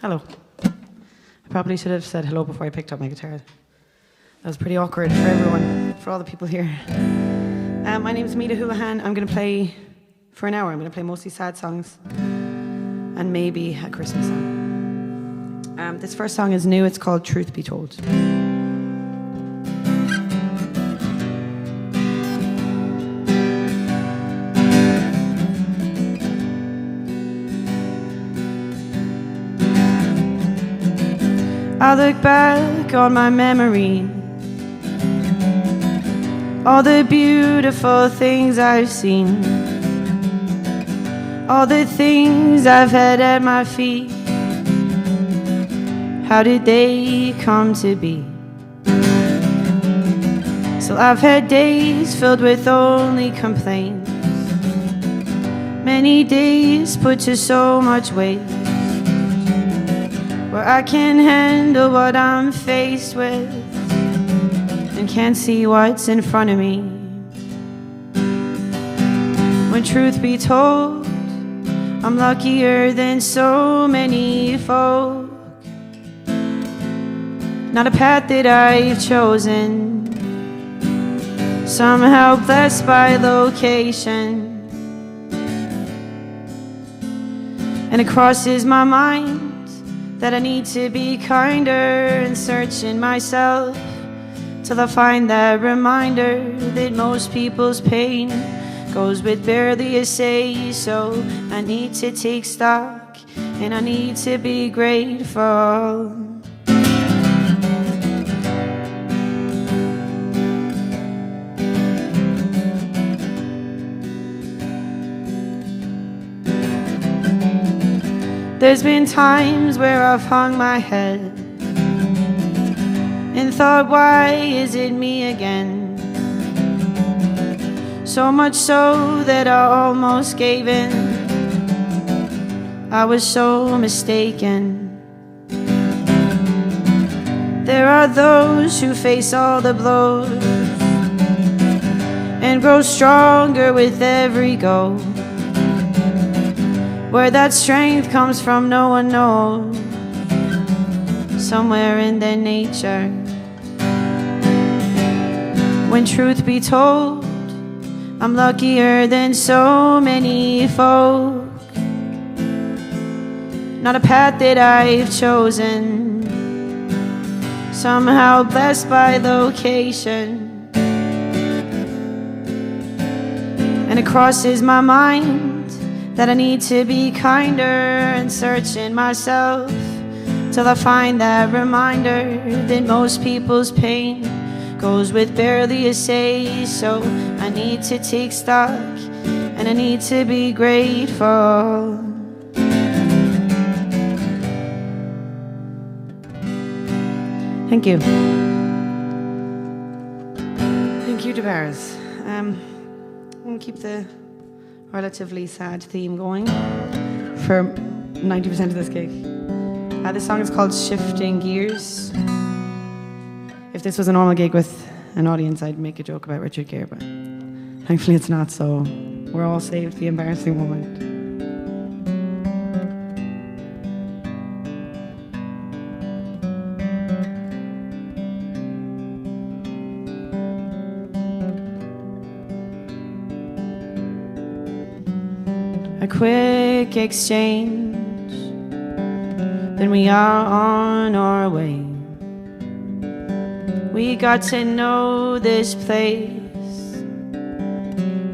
Hello. I probably should have said hello before I picked up my guitar. That was pretty awkward for everyone, for all the people here. My name's Míde Houlihan. I'm going to play for an hour. I'm going to play mostly sad songs and maybe a Christmas song. This first song is new. It's called Truth Be Told. I look back on my memory, all the beautiful things I've seen, all the things I've had at my feet. How did they come to be? So I've had days filled with only complaints, many days put to so much weight, where I can handle what I'm faced with and can't see what's in front of me. When truth be told, I'm luckier than so many folk. Not a path that I've chosen, somehow blessed by location. And it crosses my mind that I need to be kinder and searching myself till I find that reminder that most people's pain goes with barely a say. So I need to take stock and I need to be grateful. There's been times where I've hung my head and thought, why is it me again? So much so that I almost gave in. I was so mistaken. There are those who face all the blows and grow stronger with every go. Where that strength comes from, no one knows. Somewhere in their nature. When truth be told, I'm luckier than so many folk. Not a path that I've chosen, somehow blessed by location. And it crosses my mind that I need to be kinder and searching myself till I find that reminder that most people's pain goes with barely a say. So I need to take stock and I need to be grateful. Thank you. Thank you, DeBarras. I'm going to keep the relatively sad theme going for 90% of this gig. This song is called Shifting Gears. If this was a normal gig with an audience, I'd make a joke about Richard Gere, but thankfully it's not, so we're all saved the embarrassing moment. A quick exchange, then we are on our way. We got to know this place,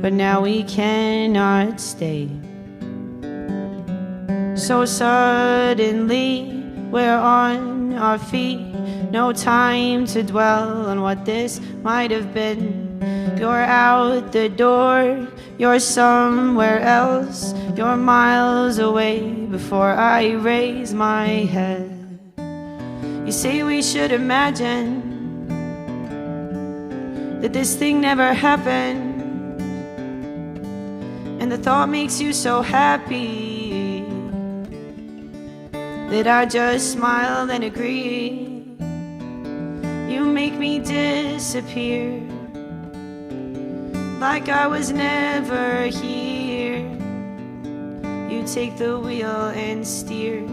but now we cannot stay. So suddenly we're on our feet, no time to dwell on what this might have been. You're out the door, you're somewhere else, you're miles away before I raise my head. You say we should imagine that this thing never happened, and the thought makes you so happy that I just smiled and agreed. You make me disappear like I was never here. You take the wheel and steer.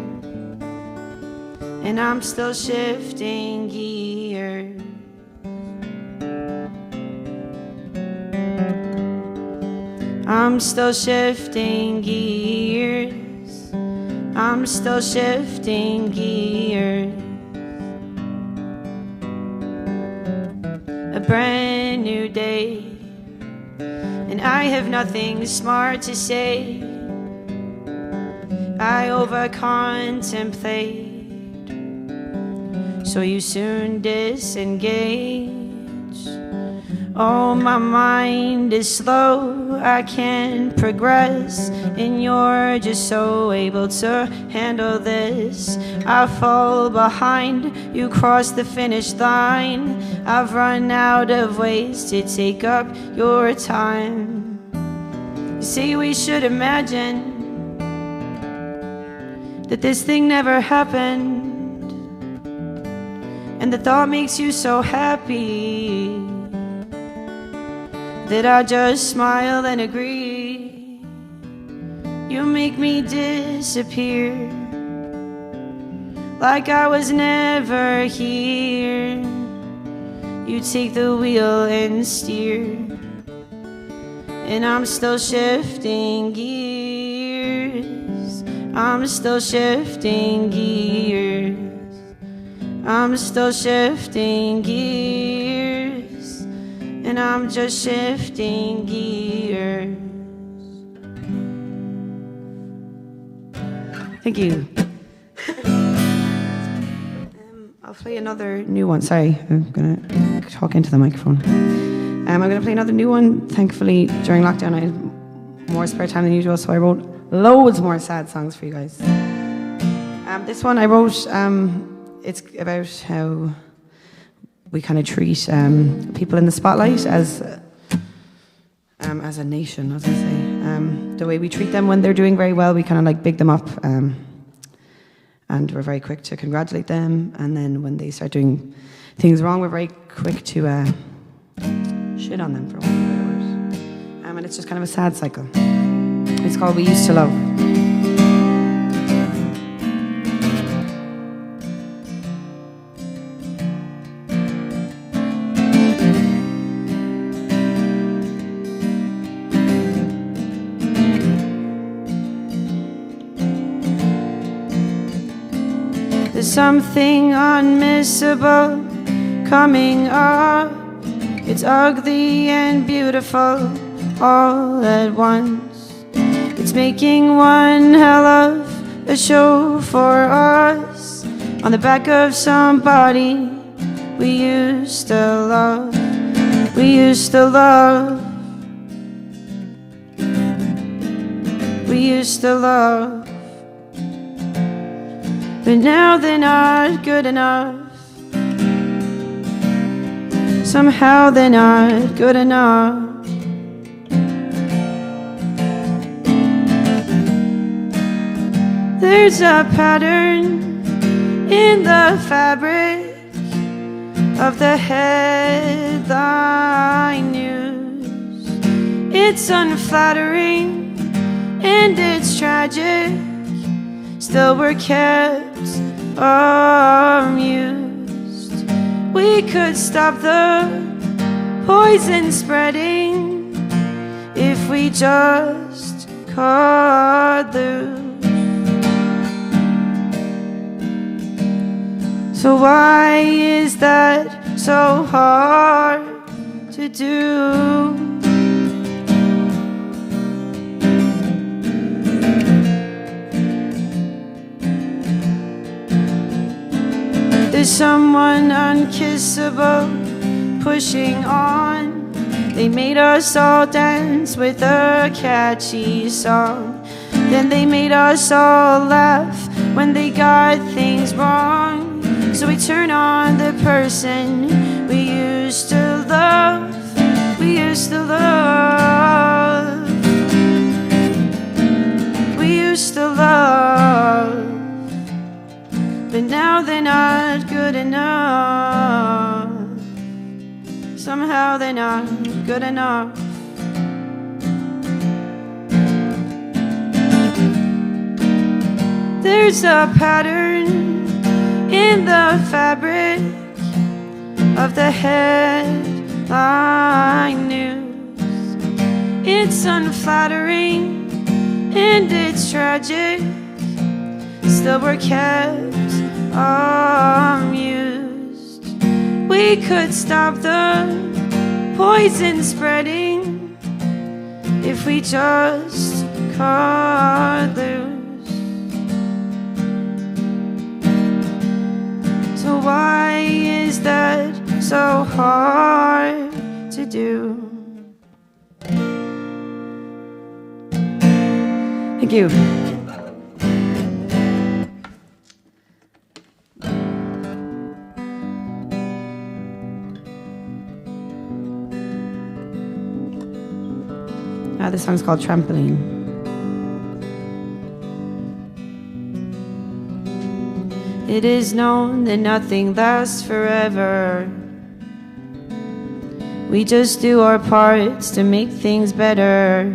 and I'm still shifting gears. I'm still shifting gears. I'm still shifting gears. A brand new day, and I have nothing smart to say. I over-contemplate, so you soon disengage. Oh, my mind is slow, I can't progress, and you're just so able to handle this. I fall behind, you cross the finish line. I've run out of ways to take up your time. You see, we should imagine that this thing never happened, and the thought makes you so happy that I just smile and agree. You make me disappear like I was never here. You take the wheel and steer, and I'm still shifting gears. I'm still shifting gears. I'm still shifting gears, and I'm just shifting gears. Thank you. I'll play another new one. Sorry, I'm going to talk into the microphone. I'm going to play another new one. Thankfully, during lockdown, I had more spare time than usual, so I wrote loads more sad songs for you guys. This one I wrote, it's about how we kind of treat people in the spotlight as a nation, as I say. The way we treat them when they're doing very well, we kind of like big them up, and we're very quick to congratulate them. And then when they start doing things wrong, we're very quick to shit on them, for want of a better word. And it's just kind of a sad cycle. It's called We Used to Love. There's something unmissable coming up. It's ugly and beautiful all at once. It's making one hell of a show for us on the back of somebody we used to love. We used to love. We used to love. But now they're not good enough. Somehow they're not good enough. There's a pattern in the fabric of the headline news. It's unflattering and it's tragic. Still we're kept amused. We could stop the poison spreading if we just cut loose. So why is that so hard to do? There's someone unkissable pushing on. They made us all dance with a catchy song. Then they made us all laugh when they got things wrong. So we turn on the person we used to love. We used to love. We used to love. But now they're not good enough. Somehow they're not good enough. There's a pattern in the fabric of the headline news. It's unflattering and it's tragic, still we're kept amused. We could stop the poison spreading if we just cut loose. So why is that so hard to do? Thank you. This song's called Trampoline. It is known that nothing lasts forever. We just do our parts to make things better.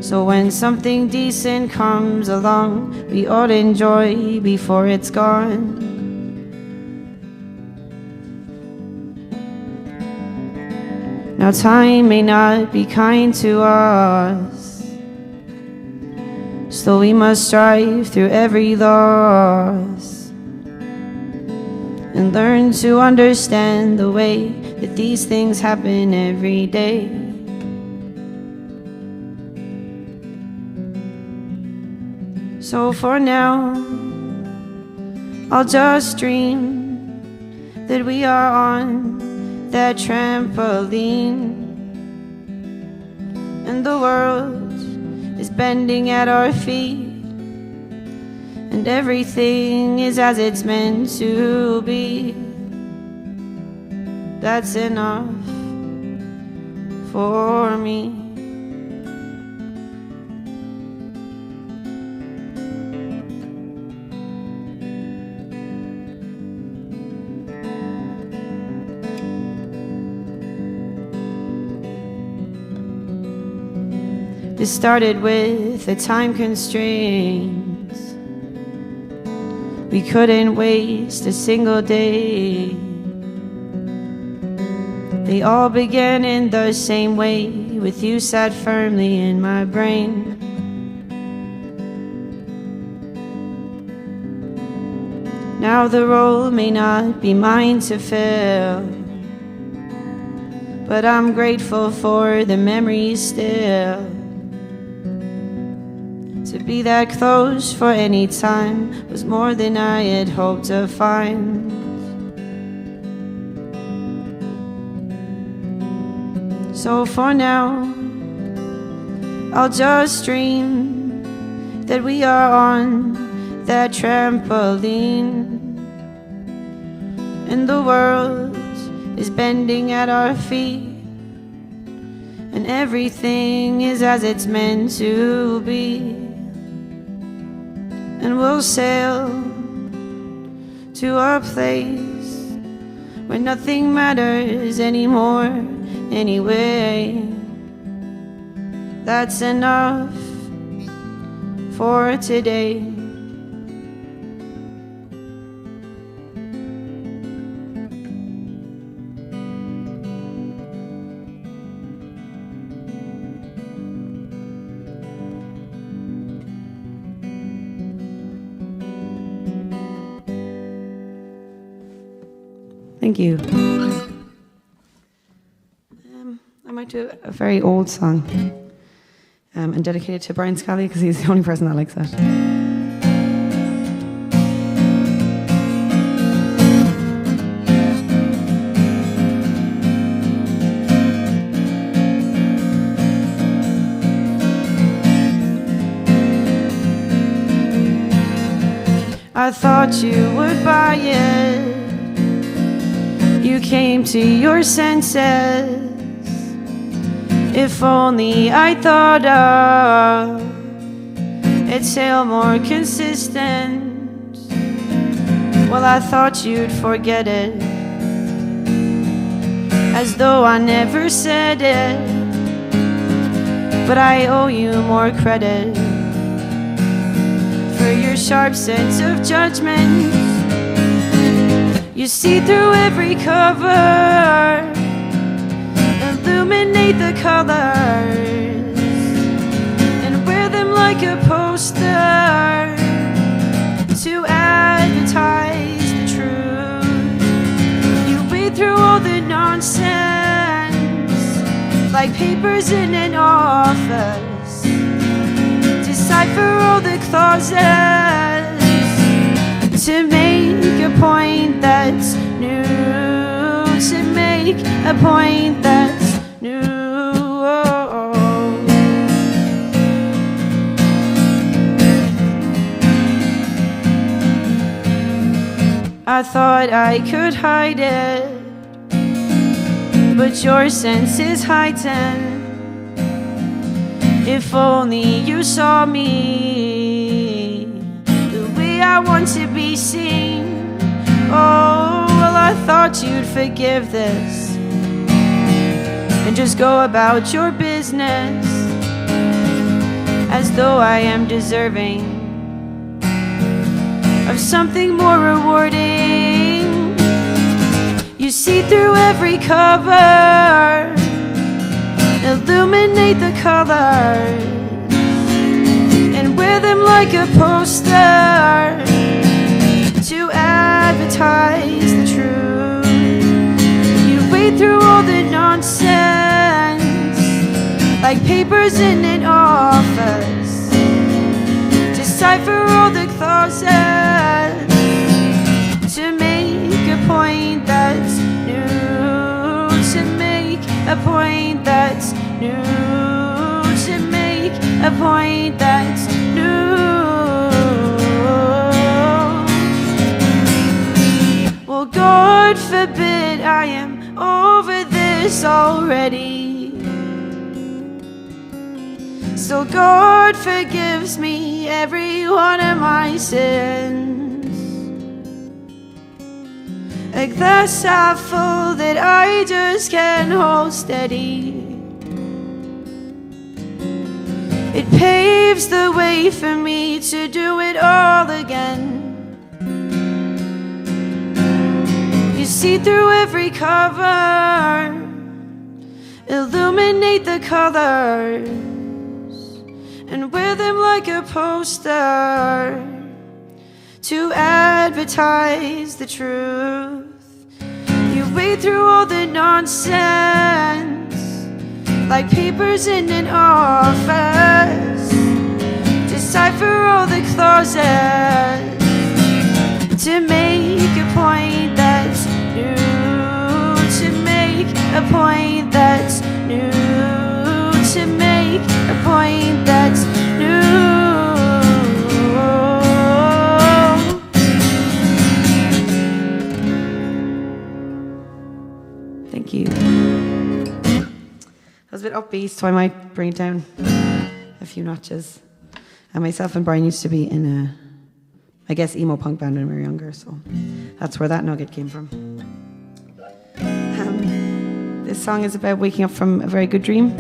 So when something decent comes along, we ought to enjoy before it's gone. Now time may not be kind to us, so we must strive through every loss and learn to understand the way that these things happen every day. So for now, I'll just dream that we are on that trampoline, and the world is bending at our feet, and everything is as it's meant to be. That's enough for me. This started with a time constraint. We couldn't waste a single day. They all began in the same way, with you sat firmly in my brain. Now the role may not be mine to fill, but I'm grateful for the memories still. To be that close for any time was more than I had hoped to find. So for now, I'll just dream that we are on that trampoline, and the world is bending at our feet, and everything is as it's meant to be. And we'll sail to a place where nothing matters anymore anyway. That's enough for today. Thank you. I might do a very old song and dedicate it to Brian Scally because he's the only person that likes that. I thought you would buy it. You came to your senses. If only I thought of a tale more consistent. Well, I thought you'd forget it, as though I never said it. But I owe you more credit for for your sharp sense of judgment. You see through every cover, illuminate the colors, and wear them like a poster to advertise the truth. You wade through all the nonsense like papers in an office, decipher all the clauses to make a point that's new, to make a point that's new. I thought I could hide it, but your sense is heightened. If only you saw me the way I want to be seen. Oh, well, I thought you'd forgive this and just go about your business as though I am deserving of something more rewarding. You see through every cover, illuminate the colors, and wear them like a poster to advertise the truth. You wade through all the nonsense like papers in an office, decipher all the clauses to make a point that's new, to make a point that's new, to make a point that's new. Well, God forbid I am over this already, so God forgives me every one of my sins. A glass half full that I just can't hold steady. It paves the way for me to do it all again. You see through every cover, illuminate the colors, and wear them like a poster to advertise the truth. You wade through all the nonsense like papers in an office, decipher all the clauses to make a point that's new, to make a point that's new, to make a point that's new. Thank you. That was a bit upbeat, so I might bring it down a few notches. And myself and Brian used to be in a, I guess, emo punk band when we were younger, so that's where that nugget came from. This song is about waking up from a very good dream.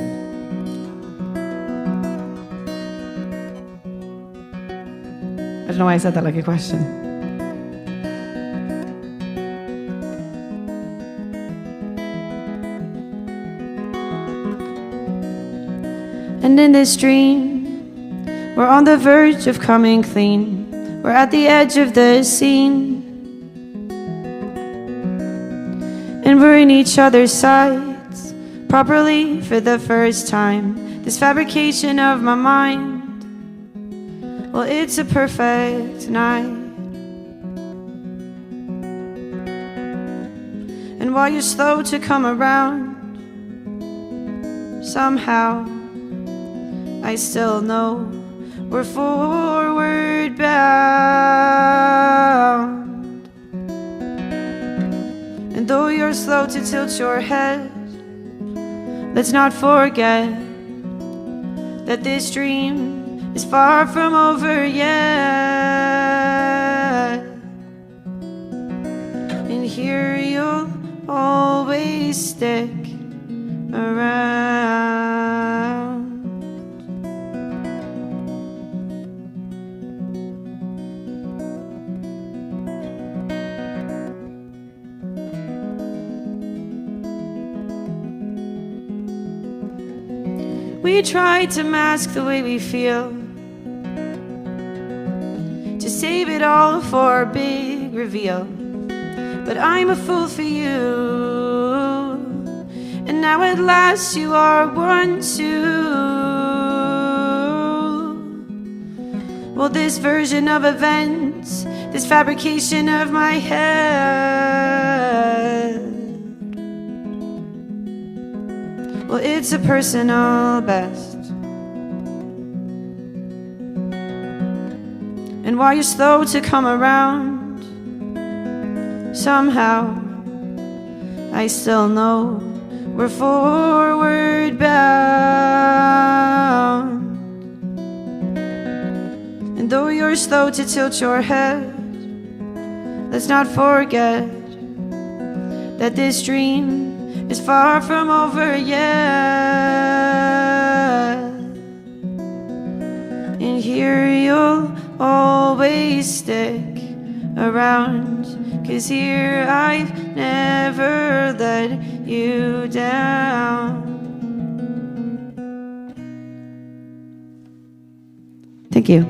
I don't know why I said that like a question. And in this dream, we're on the verge of coming clean. We're at the edge of the scene, and we're in each other's sides properly for the first time. This fabrication of my mind, well, it's a perfect night. And while you're slow to come around, somehow I still know we're forward bound. And though you're slow to tilt your head, let's not forget that this dream is far from over yet. And here you'll always stick around. We try to mask the way we feel, to save it all for a big reveal. But I'm a fool for you, and now at last you are one too. Well, this version of events, this fabrication of my head, well, it's a personal best. And while you're slow to come around, somehow I still know we're forward bound. And though you're slow to tilt your head, let's not forget that this dream is far from over yet. And here you'll always stick around, 'cause here I've never let you down. Thank you.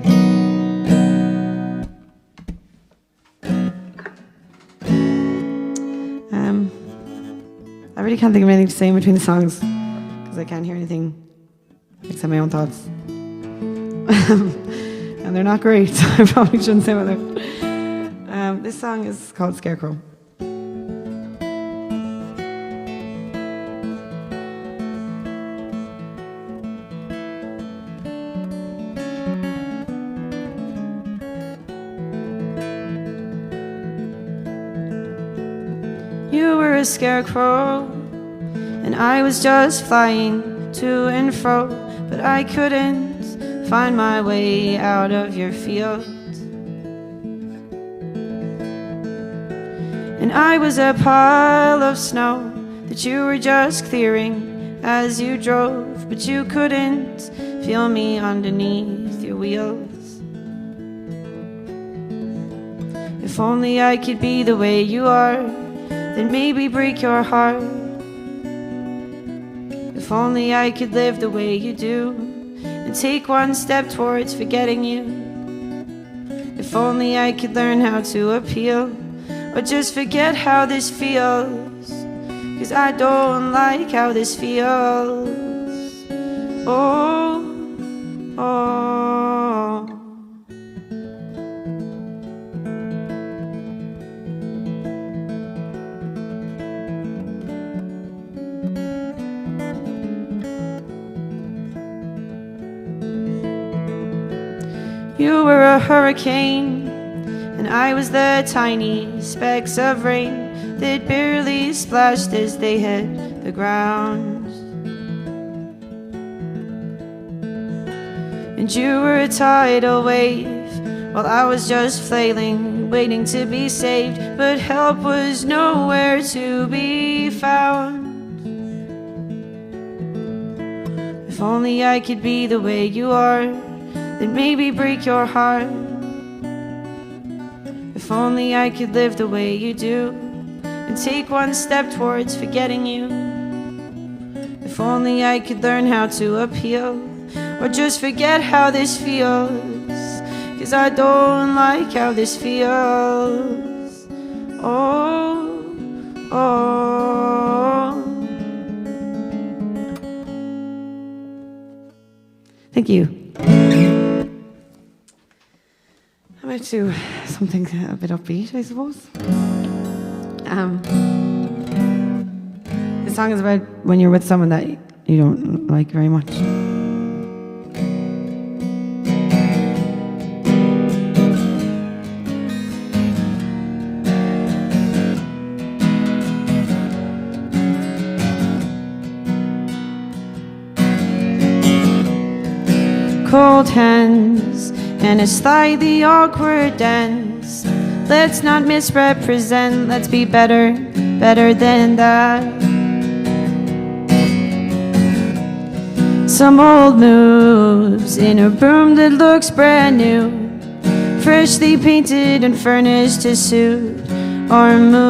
I really can't think of anything to say in between the songs, because I can't hear anything except my own thoughts. And they're not great, so I probably shouldn't say what they're. This song is called Scarecrow. You were a scarecrow, and I was just flying to and fro, but I couldn't find my way out of your field. And I was a pile of snow that you were just clearing as you drove, but you couldn't feel me underneath your wheels. If only I could be the way you are, then maybe break your heart. If only I could live the way you do and take one step towards forgetting you. If only I could learn how to appeal, or just forget how this feels, 'cause I don't like how this feels. Oh, oh. You were a hurricane, and I was the tiny specks of rain that barely splashed as they hit the ground. And you were a tidal wave, while I was just flailing, waiting to be saved, but help was nowhere to be found. If only I could be the way you are, then maybe break your heart. If only I could live the way you do and take one step towards forgetting you. If only I could learn how to appeal, or just forget how this feels, 'cause I don't like how this feels. Oh, oh. Thank you. I might do something a bit upbeat, I suppose. This song is about when you're with someone that you don't like very much. Cold hands and a slightly awkward dance. Let's not misrepresent, let's be better, better than that. Some old moves in a room that looks brand new, freshly painted and furnished to suit our moods.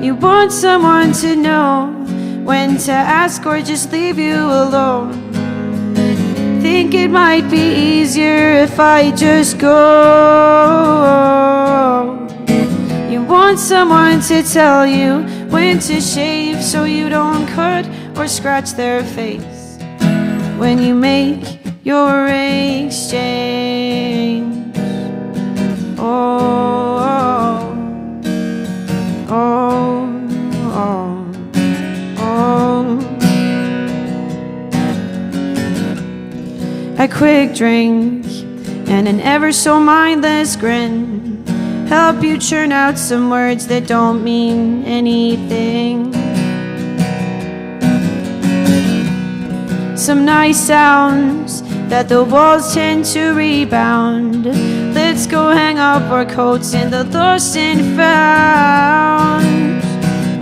You want someone to know when to ask or just leave you alone. Think it might be easier if I just go. You want someone to tell you when to shave so you don't cut or scratch their face when you make your exchange. Oh, oh, oh, oh. A quick drink and an ever so mindless grin help you churn out some words that don't mean anything. Some nice sounds that the walls tend to rebound. Let's go hang up our coats in the lost and found.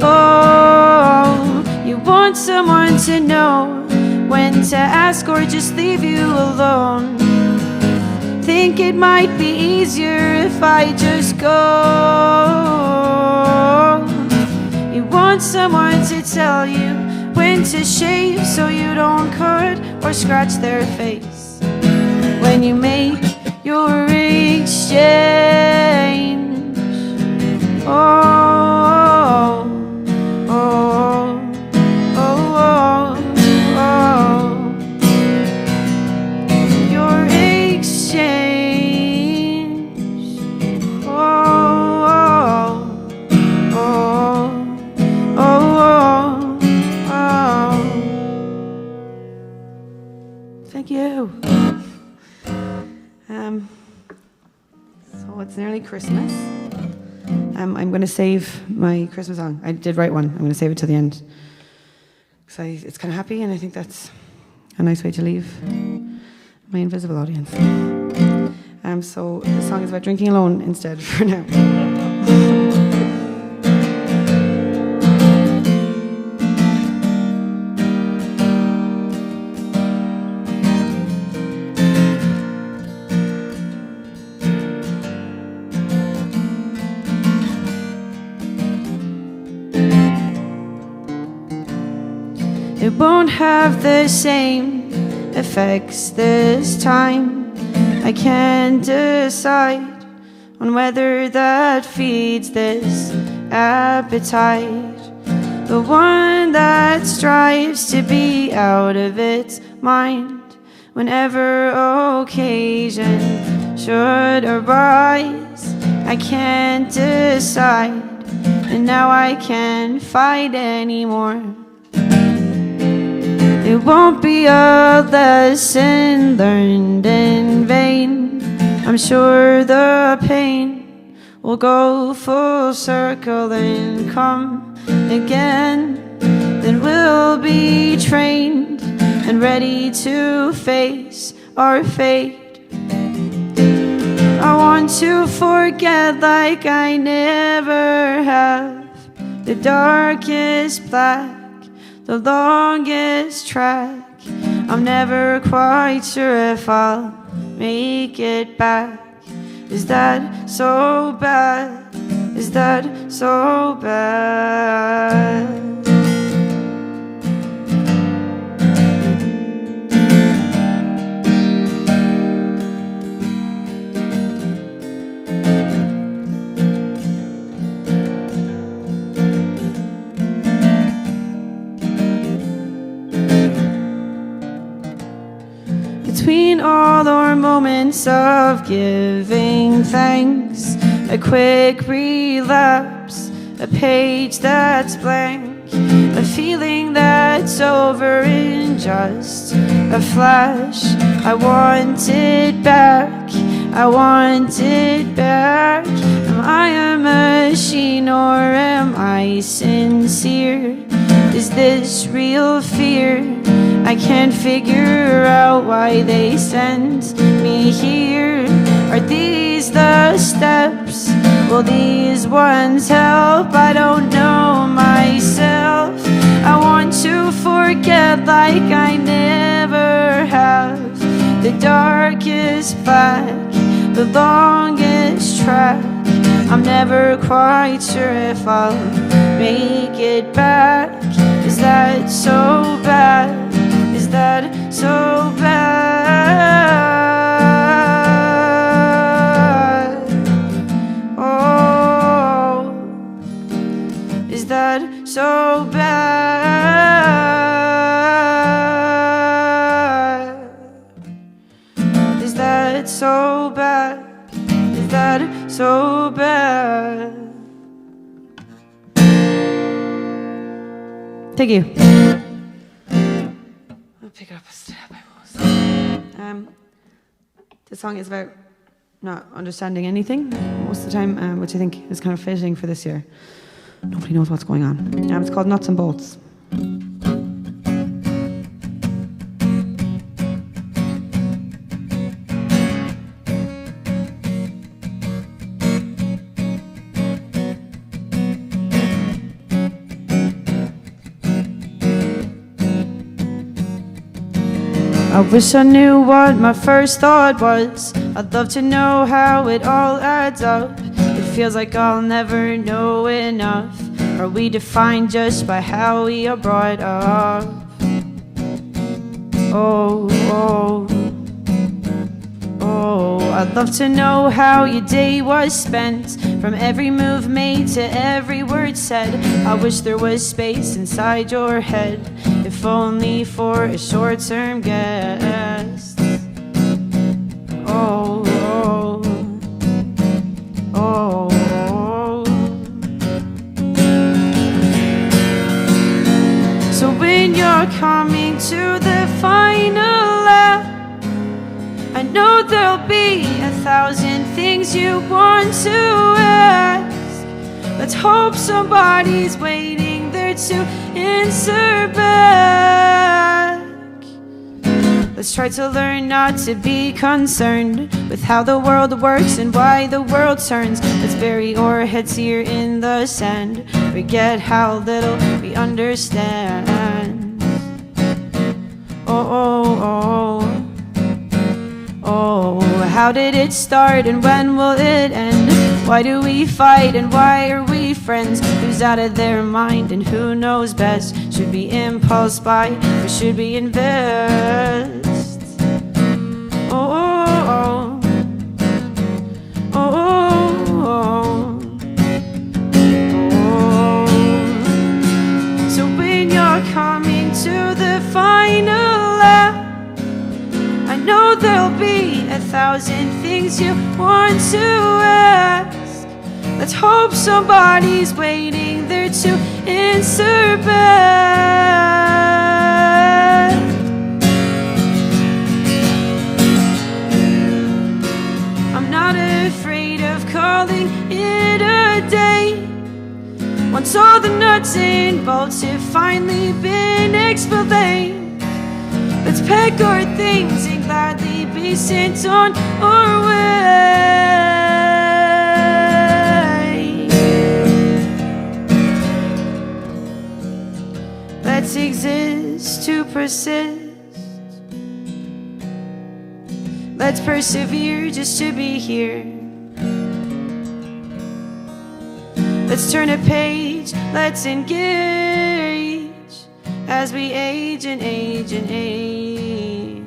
Oh, you want someone to know when to ask or just leave you alone. Think it might be easier if I just go. You want someone to tell you when to shave so you don't cut or scratch their face when you make your exchange. Oh, oh, oh, oh, oh. Your exchange. Oh, oh, oh, oh, oh. Thank you. So it's nearly Christmas. I'm going to save my Christmas song. I did write one. I'm going to save it till the end. So it's kind of happy, and I think that's a nice way to leave my invisible audience. So the song is about drinking alone instead for now. It won't have the same effects this time. I can't decide on whether that feeds this appetite. The one that strives to be out of its mind whenever occasion should arise. I can't decide, and now I can't fight anymore. It won't be a lesson learned in vain. I'm sure the pain will go full circle and come again. Then we'll be trained and ready to face our fate. I want to forget like I never have. The darkest black, the longest track. I'm never quite sure if I'll make it back. Is that so bad? Is that so bad? Between all our moments of giving thanks, a quick relapse, a page that's blank, a feeling that's over in just a flash. I want it back, I want it back. Am I a machine or am I sincere? Is this real fear? I can't figure out why they sent me here. Are these the steps? Will these ones help? I don't know myself. I want to forget like I never have. The darkest black, the longest track. I'm never quite sure if I'll make it back. Is that so bad? Is that so bad? Oh, is that so bad? Is that so bad? Is that so bad? Thank you. I'll pick it up a step, I suppose. The song is about not understanding anything most of the time, which I think is kind of fitting for this year. Nobody knows what's going on. It's called Nuts and Bolts. I wish I knew what my first thought was. I'd love to know how it all adds up. It feels like I'll never know enough. Are we defined just by how we are brought up? Oh, oh, oh, I'd love to know how your day was spent. From every move made to every word said. I wish there was space inside your head, if only for a short-term guest. Oh, oh, oh, oh. So when you're coming to the final lap, I know there'll be 1,000 things you want to ask. Let's hope somebody's waiting there to answer back. Let's try to learn not to be concerned with how the world works and why the world turns. Let's bury our heads here in the sand, forget how little we understand. Oh, oh, oh, oh, how did it start and when will it end? Why do we fight and why are we friends? Who's out of their mind and who knows best? Should we impulse buy or should we invest? Oh, oh, oh, oh, oh, oh. So when you're coming to the final lap, I know there'll be 1,000 things you want to ask. Let's hope somebody's waiting there to answer back. I'm not afraid of calling it a day. Once all the nuts and bolts have finally been explained, let's pack our things and gladly be sent on our way. Let's exist to persist. Let's persevere just to be here. Let's turn a page, let's engage as we age and age and age.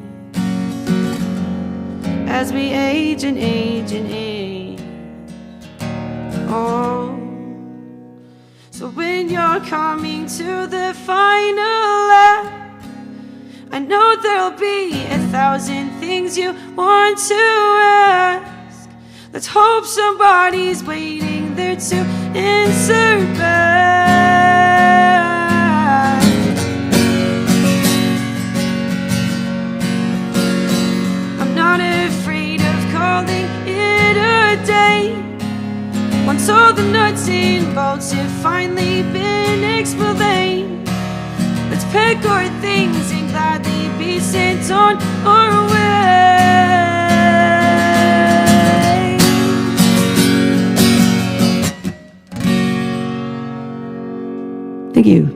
As we age and age and age. Oh, so when you're coming to the final lap, I know there'll be 1,000 things you want to ask. Let's hope somebody's waiting there to answer back. I'm not afraid of calling it a day. Once all the nuts and bolts have finally been explained, let's pack our things and gladly be sent on our way. Thank you.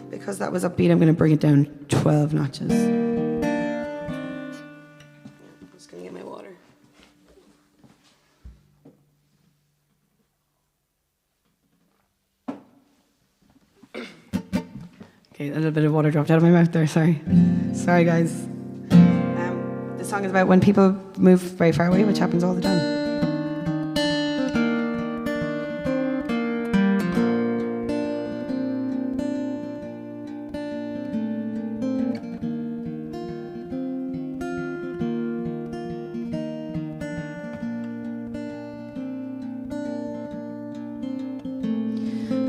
Because that was upbeat, I'm going to bring it down 12 notches. I'm just going to get my water. Okay, a little bit of water dropped out of my mouth there, sorry. Sorry, guys. This song is about when people move very far away, which happens all the time.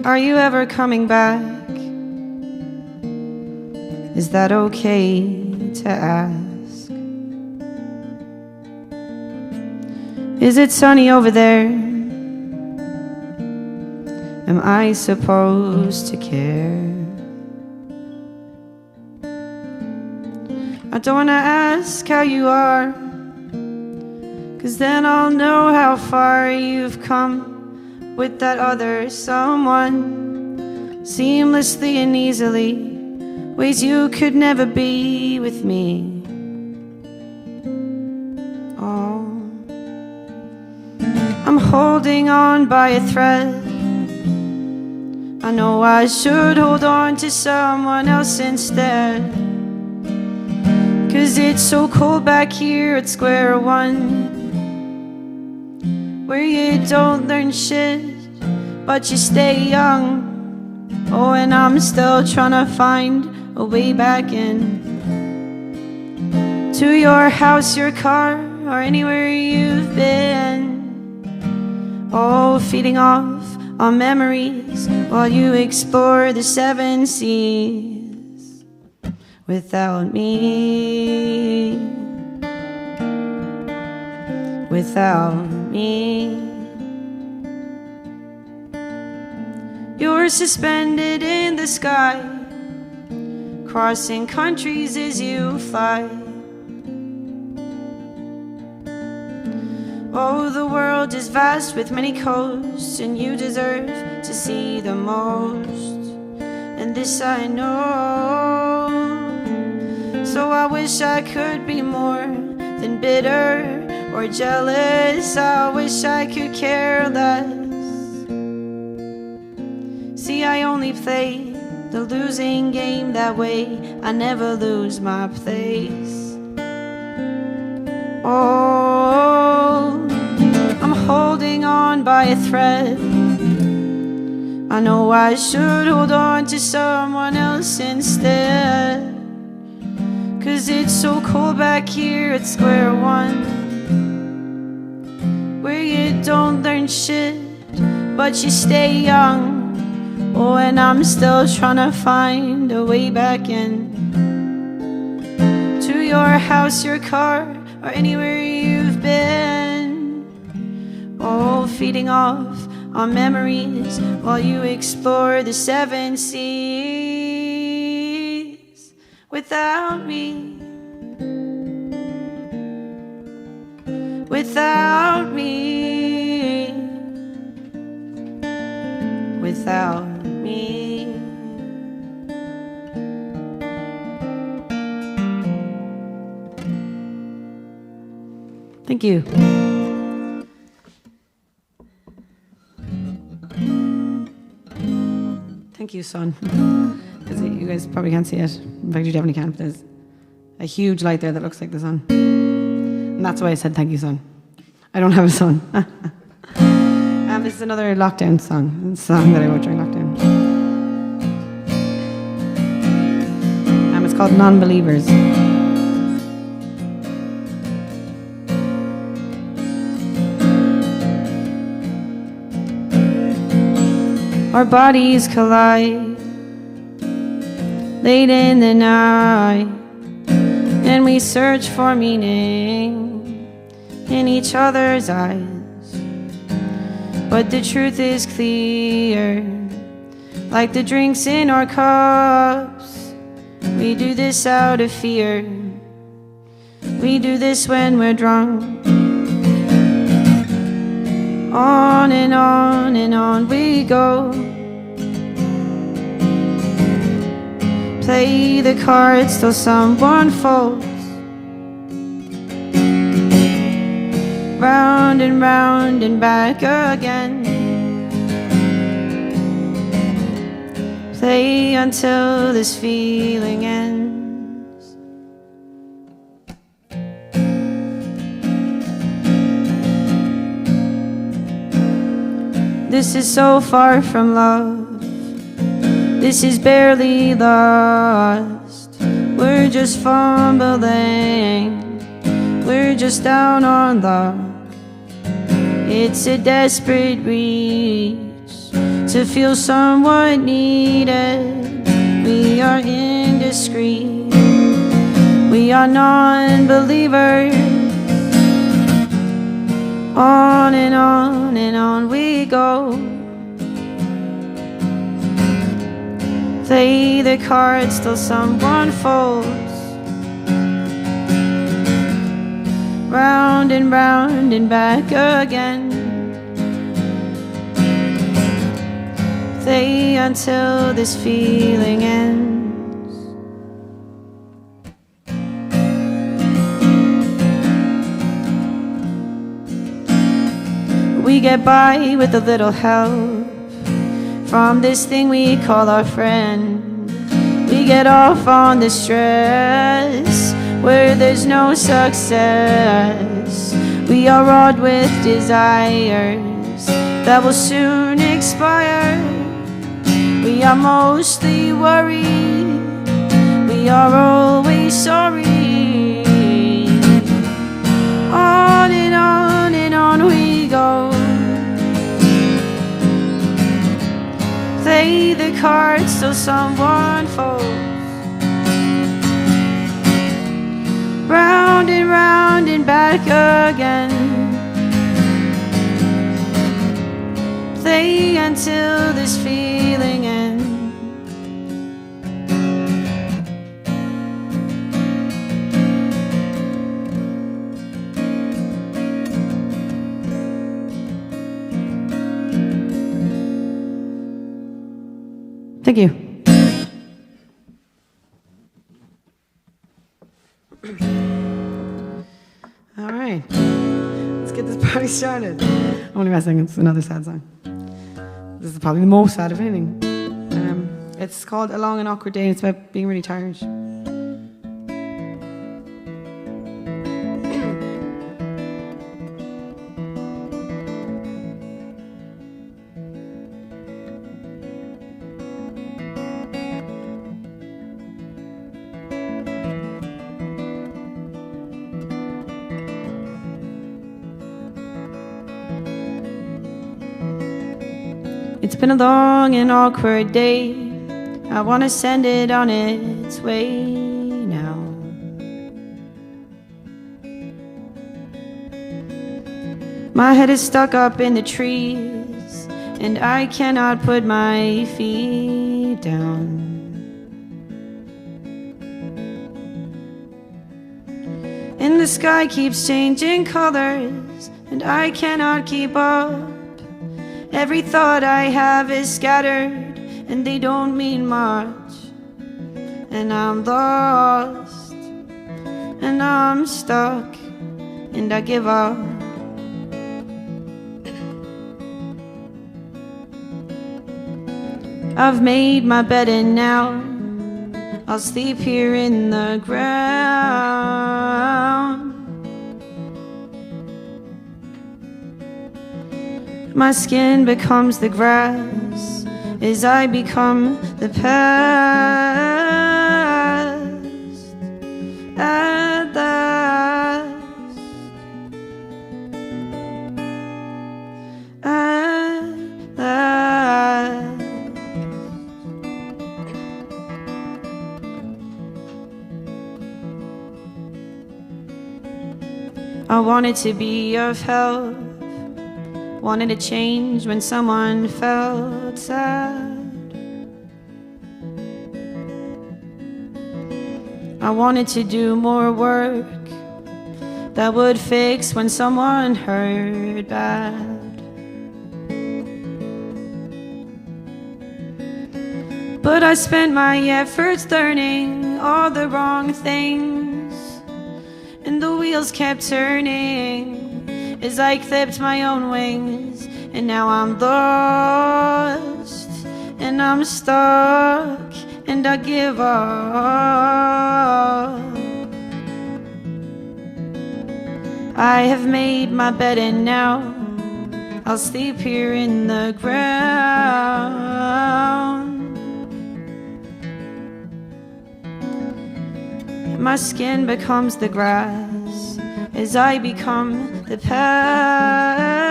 Are you ever coming back? Is that okay to ask? Is it sunny over there? Am I supposed to care? I don't wanna ask how you are, 'cause then I'll know how far you've come with that other someone, seamlessly and easily, ways you could never be with me. Oh, I'm holding on by a thread. I know I should hold on to someone else instead, 'cause it's so cold back here at square one, where you don't learn shit, but you stay young. Oh, and I'm still trying to find a way back in to your house, your car, or anywhere you've been. Oh, feeding off on memories while you explore the 7 seas without me. Without me. You're suspended in the sky, crossing countries as you fly. Oh, the world is vast with many coasts, and you deserve to see the most, and this I know. So I wish I could be more than bitter or jealous. I wish I could care less. See, I only play the losing game that way. I never lose my place. Oh, I'm holding on by a thread. I know I should hold on to someone else instead, 'cause it's so cold back here at square one, where you don't learn shit, but you stay young. Oh, and I'm still trying to find a way back in to your house, your car, or anywhere you've been. Oh, feeding off on memories while you explore the 7 seas without me. Without me. Without me. Thank you. Thank you, son. Because you guys probably can't see it. In fact, you definitely can't. But there's a huge light there that looks like the sun. And that's why I said thank you, son. I don't have a son. This is another lockdown song. It's a song that I wrote during lockdown. It's called Non-Believers. Our bodies collide late in the night, and we search for meaning in each other's eyes. But the truth is clear, like the drinks in our cups. We do this out of fear. We do this when we're drunk. On and on we go. Play the cards till someone falls. Round and back again. Play until this feeling ends. This is so far from love. This is barely lost. We're just fumbling. We're just down on luck. It's a desperate reach to feel somewhat needed. We are indiscreet. We are non-believers. On and on we go. Play the cards till someone folds. Round and back again. Play until this feeling ends. We get by with a little help from this thing we call our friend. We get off on the stress where there's no success. We are wrought with desires that will soon expire. We are mostly worried. We are always sorry. On and on we go. Play the cards till someone folds. Round and back again. Play until this feeling ends. Thank you. All right, let's get this party started. I'm only messing, it's another sad song. This is probably the most sad of anything. It's called A Long and Awkward Day, and it's about being really tired. It's been a long and awkward day. I want to send it on its way now. My head is stuck up in the trees, and I cannot put my feet down. And the sky keeps changing colors, and I cannot keep up. Every thought I have is scattered, and they don't mean much. And I'm lost, and I'm stuck, and I give up. I've made my bed and now I'll sleep here in the ground. My skin becomes the grass as I become the past. At last, at last. I wanted to be of help. Wanted to change when someone felt sad. I wanted to do more work that would fix when someone hurt bad. But I spent my efforts learning all the wrong things, and the wheels kept turning as I clipped my own wings. And now I'm lost, and and I'm stuck and I give up. I have made my bed and now I'll sleep here in the ground. My skin becomes the grass as I become the past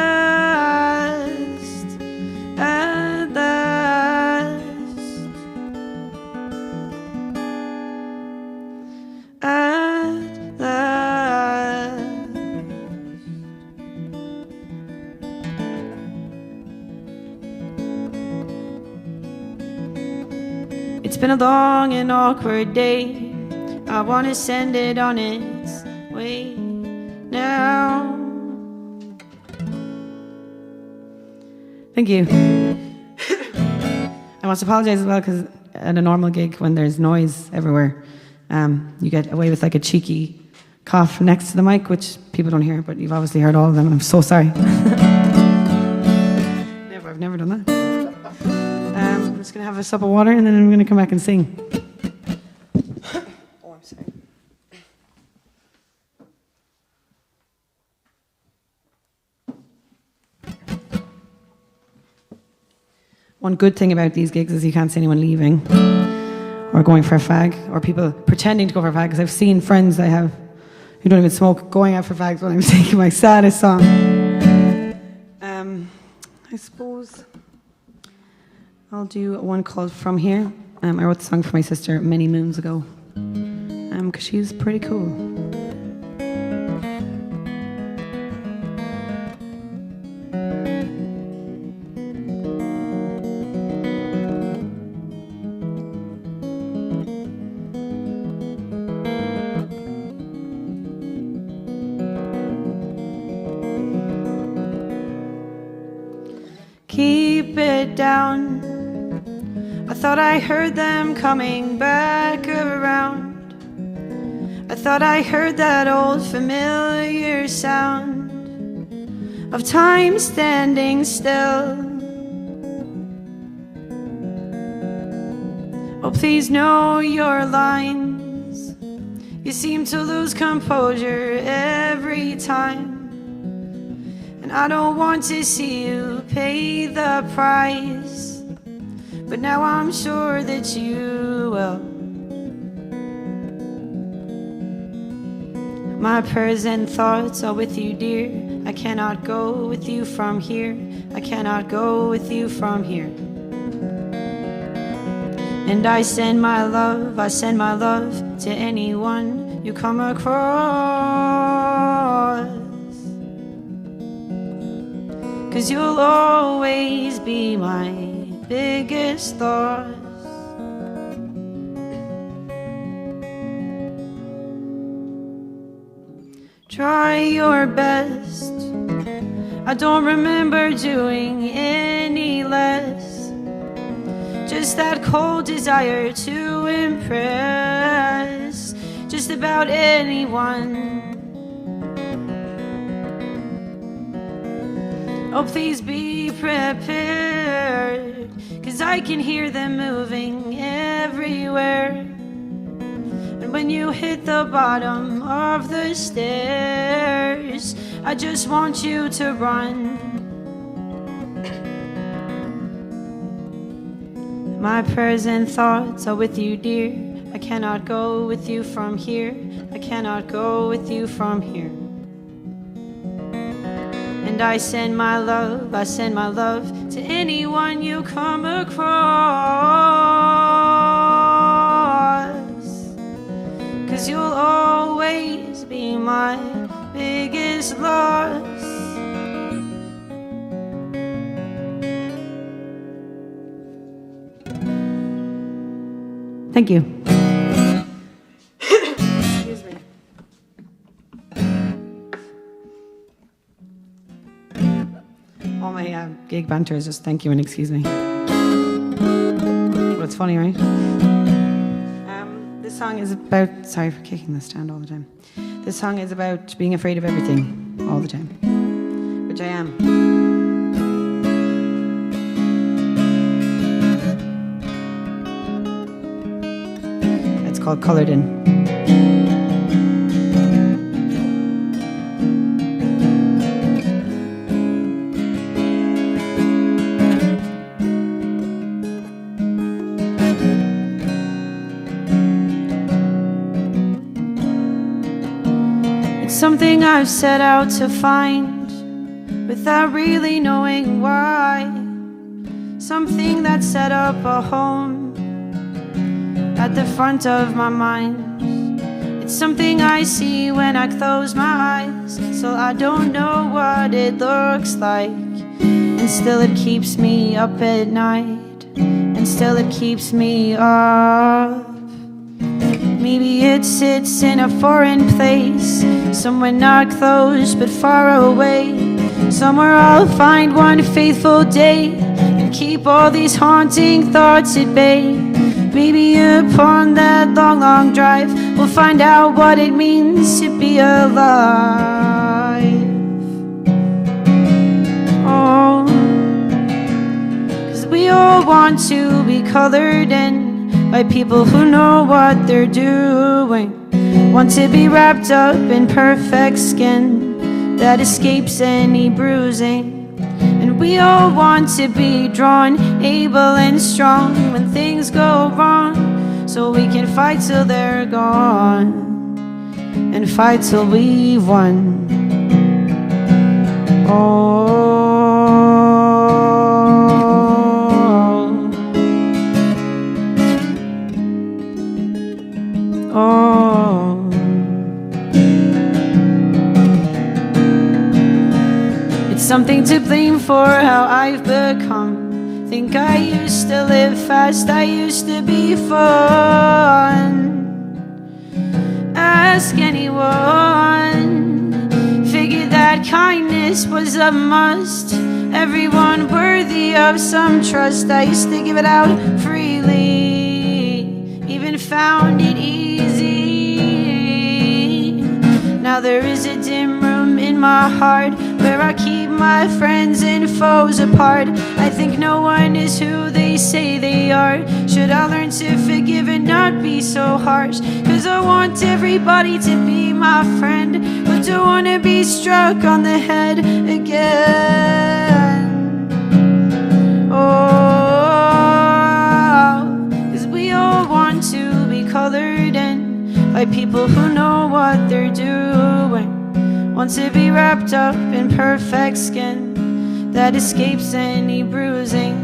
at last. At last. It's been a long and awkward day. I want to send it on its way now. Thank you. I must apologize as well because at a normal gig when there's noise everywhere, you get away with like a cheeky cough next to the mic, which people don't hear, but you've obviously heard all of them and I'm so sorry. I've never done that. I'm just going to have a sup of water and then I'm going to come back and sing. One good thing about these gigs is you can't see anyone leaving or going for a fag or people pretending to go for a fag, because I've seen friends I have who don't even smoke going out for fags when I'm singing my saddest song. I suppose I'll do one called From Here. I wrote the song for my sister many moons ago because she's pretty cool. Keep it down. I thought I heard them coming back around. I thought I heard that old familiar sound of time standing still. Oh, please know your lines. You seem to lose composure every time. And I don't want to see you pay the price, but now I'm sure that you will. My prayers and thoughts are with you, dear. I cannot go with you from here. I cannot go with you from here. And I send my love to anyone you come across. 'Cause you'll always be my biggest loss. Try your best. I don't remember doing any less. Just that cold desire to impress just about anyone. Oh, please be prepared, 'cause I can hear them moving everywhere. And when you hit the bottom of the stairs, I just want you to run. My prayers and thoughts are with you, dear. I cannot go with you from here. I cannot go with you from here. And I send my love to anyone you come across. 'Cause you'll always be my biggest loss. Thank you. Excuse me. All my gig banter is just thank you and excuse me. But it's funny, right? This song is about... Sorry for kicking the stand all the time. This song is about being afraid of everything all the time, which I am. called Coloured In. It's something I've set out to find without really knowing why. Something that set up a home at the front of my mind. It's something I see when I close my eyes, so I don't know what it looks like. And still it keeps me up at night, and still it keeps me up. Maybe it sits in a foreign place, somewhere not close but far away. Somewhere I'll find one faithful day and keep all these haunting thoughts at bay. Maybe upon that long, long drive, we'll find out what it means to be alive. Oh, 'cause we all want to be colored in by people who know what they're doing. Want to be wrapped up in perfect skin that escapes any bruising. And we all want to be drawn, able and strong when things go wrong, so we can fight till they're gone and fight till we've won. Oh, oh. Something to blame for how I've become. Think I used to live fast, I used to be fun. Ask anyone, figured that kindness was a must. Everyone worthy of some trust. I used to give it out freely, even found it easy. Now there is a dim room in my heart where I keep my friends and foes apart. I think no one is who they say they are. Should I learn to forgive and not be so harsh? 'Cause I want everybody to be my friend, but don't wanna be struck on the head again. Oh, 'cause we all want to be colored in by people who know what they're doing. Want to be wrapped up in perfect skin that escapes any bruising.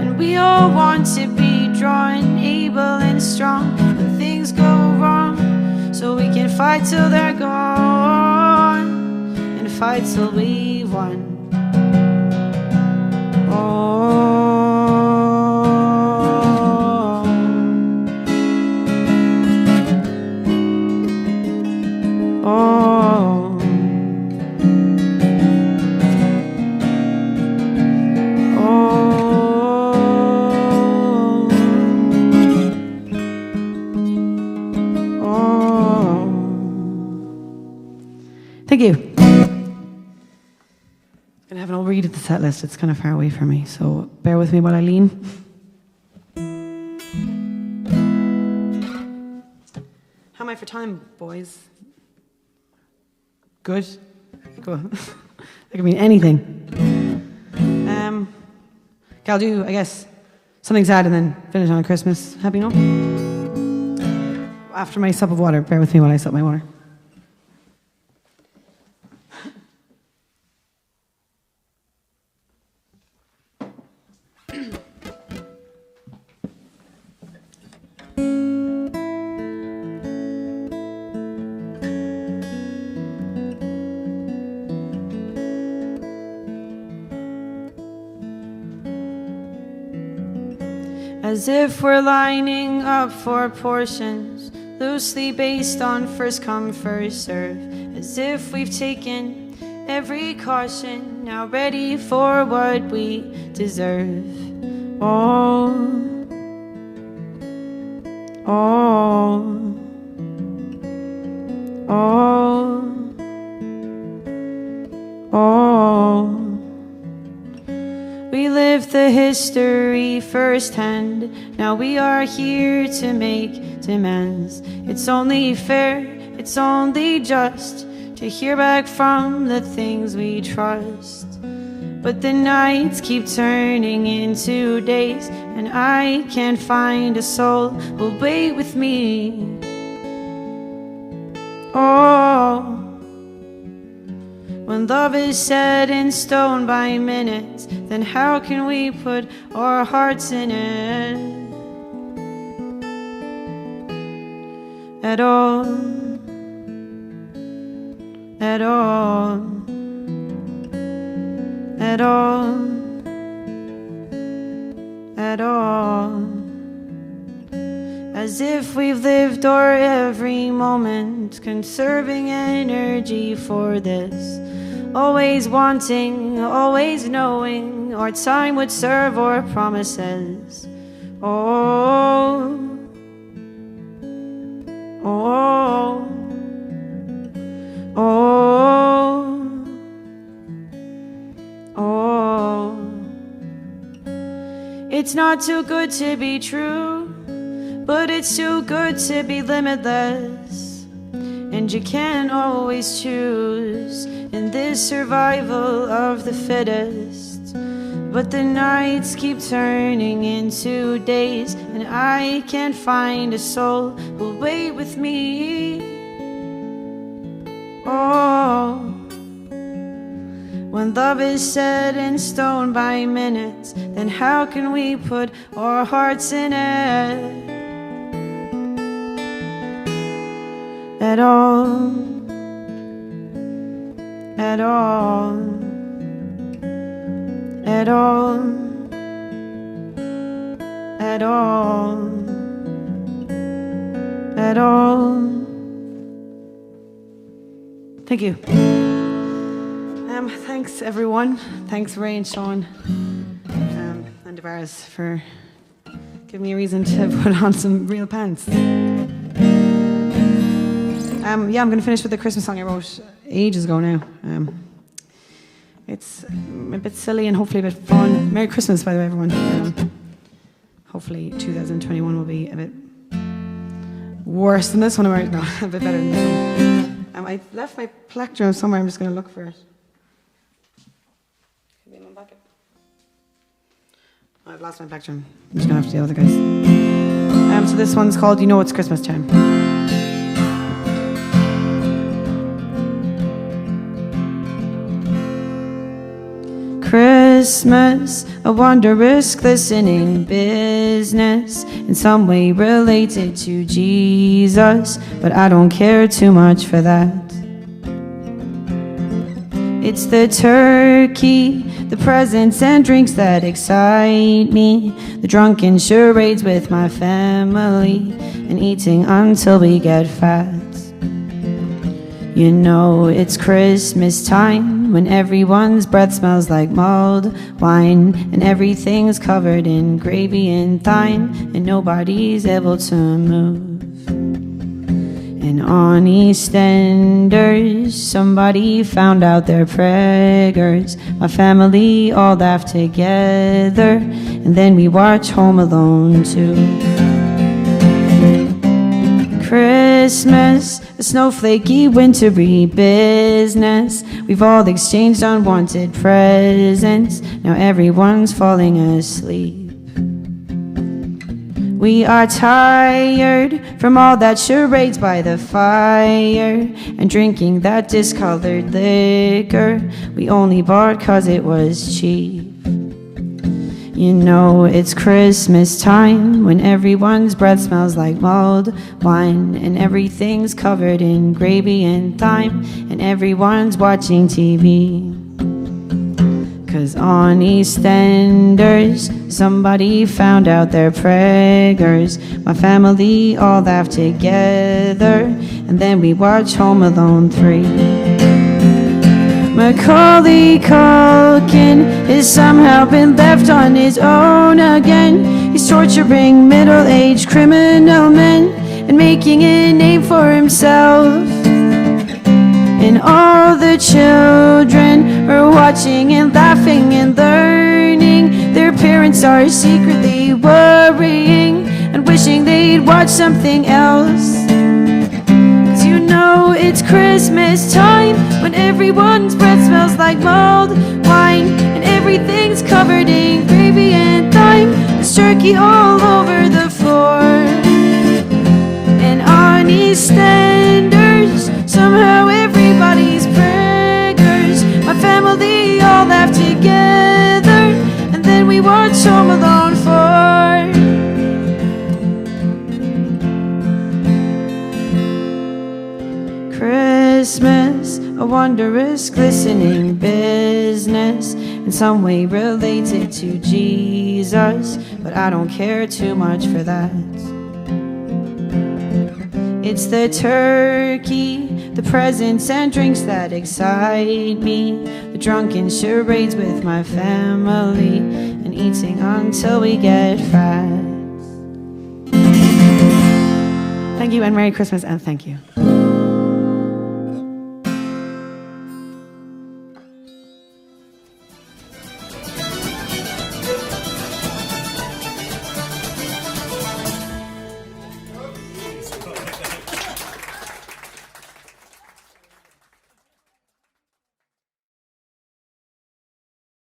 And we all want to be drawn, able and strong when things go wrong, so we can fight till they're gone and fight till we won. Oh, oh. Thank you. I'm going to have an old read of the set list. It's kind of far away from me, so bear with me while I lean. How am I for time, boys? Good? Cool. That could mean anything. I'll do, I guess, something sad and then finish on a Christmas happy note. After my sup of water, bear with me while I sup my water. As if we're lining up for portions, loosely based on first come, first serve. As if we've taken every caution, now ready for what we deserve. Oh, oh, oh, oh. We lived the history firsthand. Now we are here to make demands. It's only fair, it's only just to hear back from the things we trust. But the nights keep turning into days, and I can't find a soul who'll wait with me. Oh, when love is set in stone by minutes, then how can we put our hearts in it? At all, at all, at all, at all. As if we've lived our every moment, conserving energy for this. Always wanting, always knowing our time would serve our promises. Oh, oh, oh, oh. It's not too good to be true, but it's too good to be limitless. And you can't always choose in this survival of the fittest. But the nights keep turning into days, and I can't find a soul who'll wait with me. Oh, when love is set in stone by minutes, then how can we put our hearts in it? At all, at all, at all, at all, at all. Thank you. Thanks everyone. Thanks Ray and Sean and DeBarras for giving me a reason to put on some real pants. I'm going to finish with a Christmas song I wrote ages ago now. It's a bit silly and hopefully a bit fun. Merry Christmas, by the way, everyone. Hopefully 2021 will be a bit worse than this one, or no, a bit better than this one. I left my plectrum somewhere. I'm just going to look for it. Could be in my pocket. I've lost my plectrum. I'm just going to have to deal with it, guys. So this one's called You Know It's Christmas Time. Christmas, a wondrous glistening business, in some way related to Jesus, but I don't care too much for that. It's the turkey, the presents and drinks that excite me, the drunken charades with my family, and eating until we get fat. You know it's Christmas time when everyone's breath smells like mulled wine, and everything's covered in gravy and thyme, and nobody's able to move. And on EastEnders, somebody found out their preggers. My family all laughed together, and then we watched Home Alone too. Christmas, a snowflakey wintry business. We've all exchanged unwanted presents. Now everyone's falling asleep. We are tired from all that charades by the fire and drinking that discolored liquor we only bought 'cause it was cheap. You know it's Christmas time when everyone's breath smells like mulled wine, and everything's covered in gravy and thyme, and everyone's watching TV. 'Cause on EastEnders, somebody found out their preggers. My family all laughed together, and then we watched Home Alone 3. Macaulay Culkin has somehow been left on his own again. He's torturing middle-aged criminal men and making a name for himself. And all the children are watching and laughing and learning are secretly worrying and wishing they'd watch something else. 'Cause you know it's Christmas time when everyone's breath smells like mulled wine and everything's covered in gravy and thyme. There's turkey all over the floor. And on EastEnders, somehow everybody's beggars. My family all laugh together, and then we watch Home Alone 4. Christmas, a wondrous, glistening business, in some way related to Jesus, but I don't care too much for that. It's the turkey, the presents and drinks that excite me, the drunken charades with my family, and eating until we get fat. Thank you and Merry Christmas and thank you.